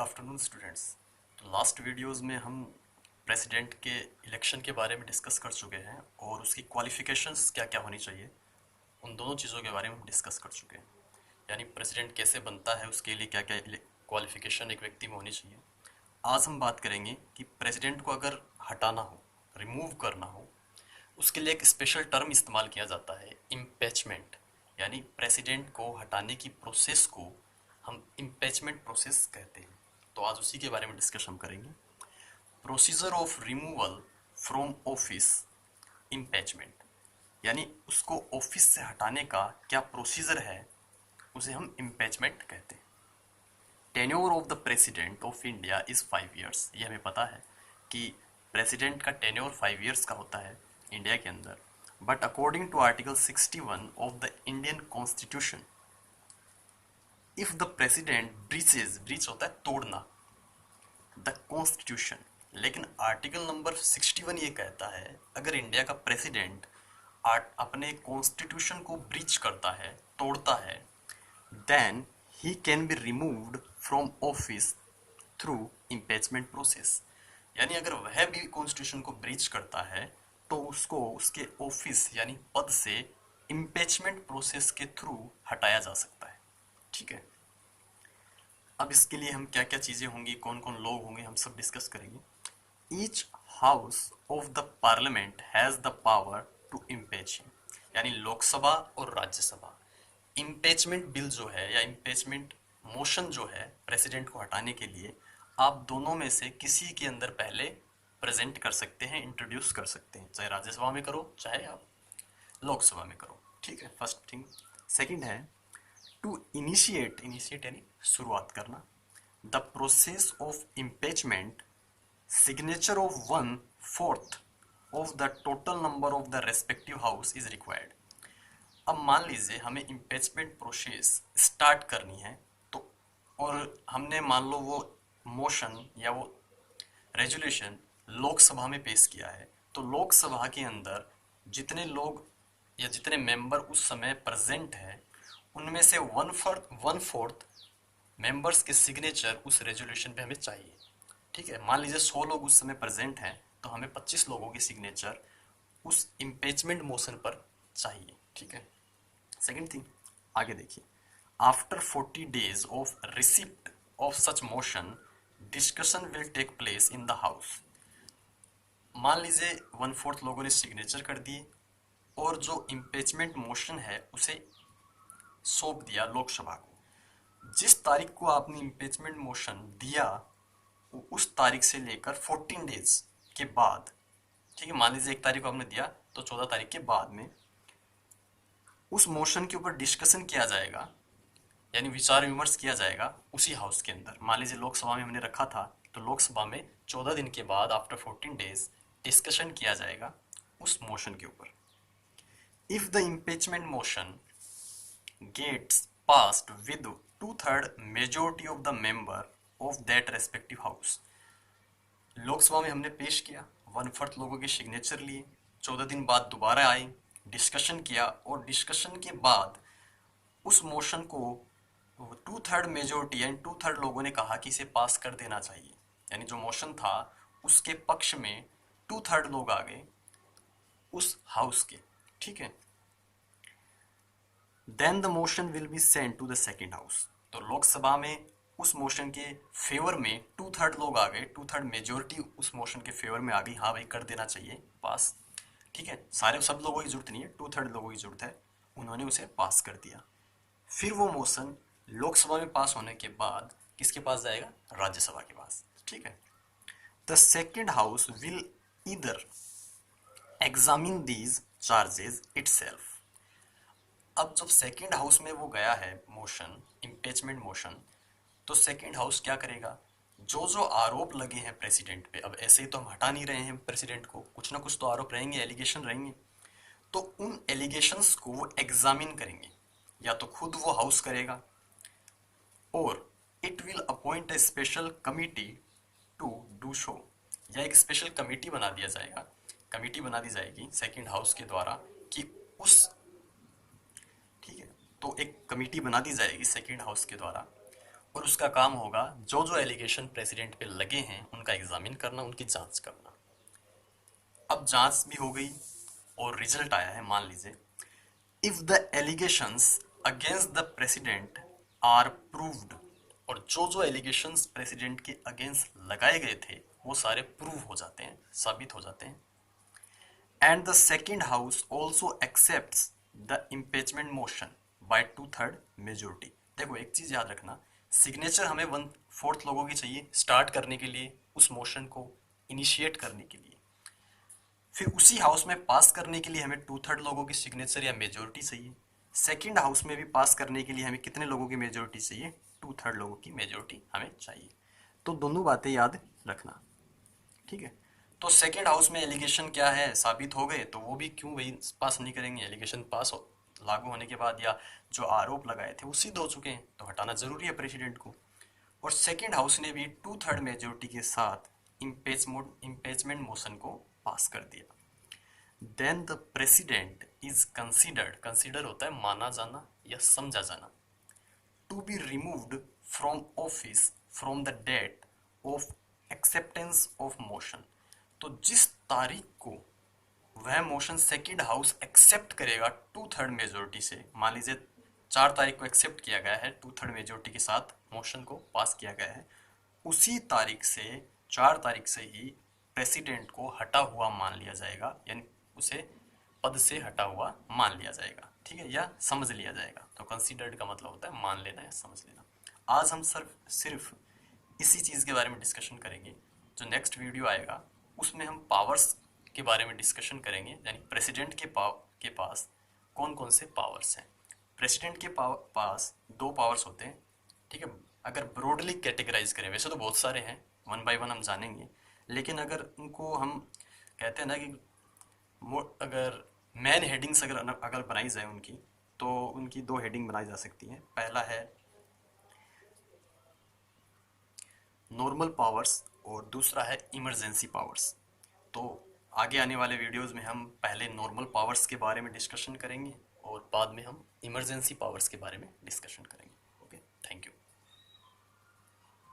Afternoon students. तो last videos में हम प्रेसिडेंट के इलेक्शन के बारे में डिस्कस कर चुके हैं और उसकी क्वालिफिकेशंस क्या क्या होनी चाहिए, उन दोनों चीज़ों के बारे में हम डिस्कस कर चुके हैं। यानी प्रेसिडेंट कैसे बनता है, उसके लिए क्या क्या क्वालिफिकेशन एक व्यक्ति में होनी चाहिए। आज हम बात करेंगे कि प्रेसिडेंट को अगर हटाना हो, रिमूव करना हो, उसके लिए एक स्पेशल टर्म इस्तेमाल किया जाता है, इम्पीचमेंट। यानी प्रेसिडेंट को हटाने की प्रोसेस को हम इम्पीचमेंट प्रोसेस कहते हैं। तो आज उसी के बारे में डिस्कस हम करेंगे। Procedure of removal from office, impeachment. यानी उसको ऑफिस से हटाने का क्या प्रोसीजर है, उसे हम इम्पीचमेंट कहते हैं। Tenure of the president of India is 5 years. ये हमें पता है कि प्रेसिडेंट का टेन्योर 5 ईयर्स का होता है इंडिया के अंदर। But according to article 61 of the Indian constitution, if the president breach होता है तोड़ना, द कॉन्स्टिट्यूशन। लेकिन आर्टिकल नंबर 61 ये कहता है अगर इंडिया का प्रेसिडेंट अपने कॉन्स्टिट्यूशन को ब्रीच करता है, तोड़ता है, then he can be removed from office through impeachment process. यानी अगर वह भी कॉन्स्टिट्यूशन को ब्रीच करता है तो उसको उसके ऑफिस यानी पद से इम्पीचमेंट प्रोसेस के थ्रू हटाया जा सकता है। ठीक है, अब इसके लिए हम क्या क्या चीज़ें होंगी, कौन कौन लोग होंगे, हम सब डिस्कस करेंगे। Each house of the parliament has the power to impeach him. यानी लोकसभा और राज्यसभा इम्पीचमेंट बिल जो है या इम्पीचमेंट मोशन जो है प्रेसिडेंट को हटाने के लिए, आप दोनों में से किसी के अंदर पहले प्रेजेंट कर सकते हैं, इंट्रोड्यूस कर सकते हैं, चाहे राज्यसभा में करो चाहे आप लोकसभा में करो। ठीक है, फर्स्ट थिंग। सेकंड है टू इनिशिएट, इनिशिएट यानी शुरुआत करना। The process of impeachment, signature of 1/4 of the total number of the respective house is required. अब मान लीजिए हमें इम्पीचमेंट प्रोसेस स्टार्ट करनी है, तो और हमने मान लो वो मोशन या वो रेजोल्यूशन लोकसभा में पेश किया है, तो लोकसभा के अंदर जितने लोग या जितने मेंबर उस समय प्रेजेंट हैं, उनमें से वन फोर्थ मेंबर्स के सिग्नेचर उस रेजोल्यूशन पे हमें चाहिए। ठीक है, मान लीजिए 100 लोग उस समय प्रेजेंट हैं, तो हमें 25 लोगों की सिग्नेचर उस इम्पीचमेंट मोशन पर चाहिए। ठीक है, सेकेंड थिंग, आगे देखिए। After 40 days of receipt of such motion, discussion will take place in the house. मान लीजिए 1/4 लोगों ने सिग्नेचर कर दिए और जो इम्पीचमेंट मोशन है उसे सौंप दिया लोकसभा को। जिस तारीख को आपने इम्पीचमेंट मोशन दिया, उस तारीख से लेकर 14 डेज के बाद, ठीक है, मान लीजिए 1 तारीख को आपने दिया तो 14 तारीख के बाद में उस मोशन के ऊपर डिस्कशन किया जाएगा, यानी विचार विमर्श किया जाएगा उसी हाउस के अंदर। मान लीजिए लोकसभा में हमने रखा था, तो लोकसभा में 14 दिन के बाद आफ्टर 14 डेज डिस्कशन किया जाएगा उस मोशन के ऊपर। If the impeachment motion gets passed with 2/3 majority of the member of that respective house. Lok Sabha में हमने पेश किया, 1/4 लोगों के सिग्नेचर लिए, 14 दिन बाद दोबारा आए, डिस्कशन किया और डिस्कशन के बाद उस मोशन को 2/3 मेजोरिटी यानी 2/3 लोगों ने कहा कि इसे पास कर देना चाहिए। यानी जो मोशन था उसके पक्ष में 2/3 लोग आ गए उस हाउस के। ठीक है, then the motion will be sent to the second house. तो लोकसभा में उस मोशन के फेवर में 2/3 लोग आ गए, 2/3 मेजोरिटी उस मोशन के फेवर में आ गई, हाँ भाई कर देना चाहिए पास। ठीक है, सारे सब लोगों की जरूरत नहीं है, 2/3 लोगों की जरूरत है, उन्होंने उसे पास कर दिया। फिर वो मोशन लोकसभा में पास होने के बाद किसके पास जाएगा, राज्यसभा के पास। ठीक है, the second house will either examine these charges itself. अब जब सेकेंड हाउस में वो गया है मोशन, इम्पीचमेंट मोशन, तो सेकेंड हाउस क्या करेगा, जो जो आरोप लगे हैं प्रेसिडेंट पे, अब ऐसे ही तो हम हटा नहीं रहे हैं प्रेसिडेंट को, कुछ ना कुछ तो आरोप रहेंगे, एलिगेशन रहेंगे, तो उन एलिगेशंस को वो एग्जामिन करेंगे। या तो खुद वो हाउस करेगा और it will appoint a special committee to do so, या एक स्पेशल कमिटी बना दिया जाएगा, कमिटी बना दी जाएगी सेकेंड हाउस के द्वारा कि उस, ठीक है, तो एक कमिटी बना दी जाएगी सेकेंड हाउस के द्वारा, और उसका काम होगा जो जो एलिगेशन प्रेसिडेंट पे लगे हैं उनका एग्जामिन करना, उनकी जांच करना। अब जांच भी हो गई और रिजल्ट आया है, मान लीजिए if the allegations against the president are proved, और जो जो एलिगेशंस प्रेसिडेंट के अगेंस्ट लगाए गए थे वो सारे प्रूव हो जाते हैं, साबित हो जाते हैं। And the second house also accept the impeachment motion by 2/3 majority. देखो एक चीज याद रखना, सिग्नेचर हमें 1/4 लोगों की चाहिए स्टार्ट करने के लिए, उस मोशन को इनिशिएट करने के लिए। फिर उसी हाउस में पास करने के लिए हमें 2/3 लोगों की सिग्नेचर या मेजोरिटी चाहिए। सेकंड हाउस में भी पास करने के लिए हमें कितने लोगों की मेजोरिटी चाहिए? 2/3 लोगों की मेजोरिटी हमें चाहिए। तो दोनों बातें याद रखना, ठीक है। तो सेकंड हाउस में एलिगेशन क्या है साबित हो गए, तो वो भी क्यों वही पास नहीं करेंगे? एलिगेशन पास हो लागू होने के बाद या जो आरोप लगाए थे वो सिद्ध हो चुके हैं, तो हटाना जरूरी है प्रेसिडेंट को। और सेकंड हाउस ने भी 2/3 मेजोरिटी के साथ इम्पीचमेंट मोशन को पास कर दिया। Then the president is considered, consider होता है माना जाना या समझा जाना, to be removed from office from the date of acceptance of motion. तो जिस तारीख को वह मोशन सेकेंड हाउस एक्सेप्ट करेगा 2/3 मेजोरिटी से, मान लीजिए 4 तारीख को एक्सेप्ट किया गया है, 2/3 मेजोरिटी के साथ मोशन को पास किया गया है, उसी तारीख से 4 तारीख से ही प्रेसिडेंट को हटा हुआ मान लिया जाएगा, यानी उसे पद से हटा हुआ मान लिया जाएगा, ठीक है, या समझ लिया जाएगा। तो कंसीडर्ड का मतलब होता है मान लेना या समझ लेना। आज हम सिर्फ इसी चीज़ के बारे में डिस्कशन करेंगे। जो नेक्स्ट वीडियो आएगा उसमें हम पावर्स के बारे में डिस्कशन करेंगे, यानी प्रेसिडेंट के पास कौन कौन से पावर्स हैं। प्रेसिडेंट के पास 2 पावर्स होते हैं, ठीक है। अगर ब्रॉडली कैटेगराइज करें, वैसे तो बहुत सारे हैं, 1 बाय 1 हम जानेंगे, लेकिन अगर उनको हम कहते हैं ना कि अगर मैन हेडिंग्स अगर अगर बनाई जाए उनकी, तो उनकी 2 हेडिंग बनाई जा सकती हैं। पहला है नॉर्मल पावर्स और दूसरा है इमरजेंसी पावर्स। तो आगे आने वाले वीडियोस में हम पहले नॉर्मल पावर्स के बारे में डिस्कशन करेंगे और बाद में हम इमरजेंसी पावर्स के बारे में डिस्कशन करेंगे।